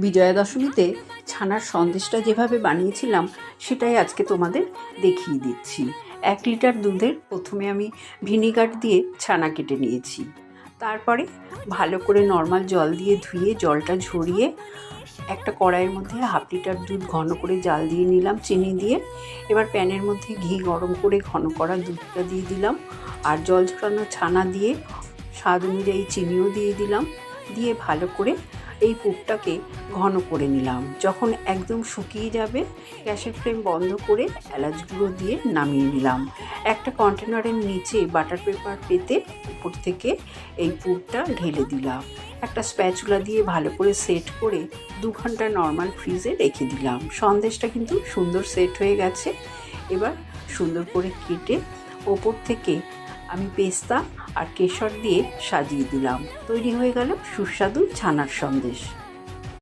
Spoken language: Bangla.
বিজয়া দশমীতে ছানার সন্দেশটা যেভাবে বানিয়েছিলাম সেটাই আজকে তোমাদের দেখিয়ে দিচ্ছি। 1 লিটার দুধের প্রথমে আমি ভিনিগার দিয়ে ছানা কেটে নিয়েছি। তারপরে ভালো করে নর্মাল জল দিয়ে ধুয়ে জলটা ঝরিয়ে একটা কড়াইয়ের মধ্যে 1/2 লিটার দুধ ঘন করে জাল দিয়ে নিলাম চিনি দিয়ে। এবার প্যানের মধ্যে ঘি গরম করে ঘন করা দুধটা দিয়ে দিলাম, আর জল ঝরানো ছানা দিয়ে স্বাদ অনুযায়ী চিনিও দিয়ে দিলাম। দিয়ে ভালো করে এই পুরটাকে ঘন করে নিলাম। যখন একদম শুকিয়ে যাবে গ্যাসের ফ্লেম বন্ধ করে এলাচ গুঁড়ো দিয়ে নামিয়ে নিলাম। একটা কন্টেনারের নিচে বাটার পেপার পেতে উপর থেকে এই পুরটা ঢেলে দিলাম। একটা স্প্যাচুলা দিয়ে ভালো করে সেট করে 2 ঘন্টা নর্মাল ফ্রিজে রেখে দিলাম। সন্দেশটা কিন্তু সুন্দর সেট হয়ে গেছে। এবার সুন্দর করে কেটে ওপর থেকে আমি পেস্তা আর কেশর দিয়ে সাজিয়ে দিলাম। তৈরি হয়ে গেল সুস্বাদু ছানার সন্দেশ।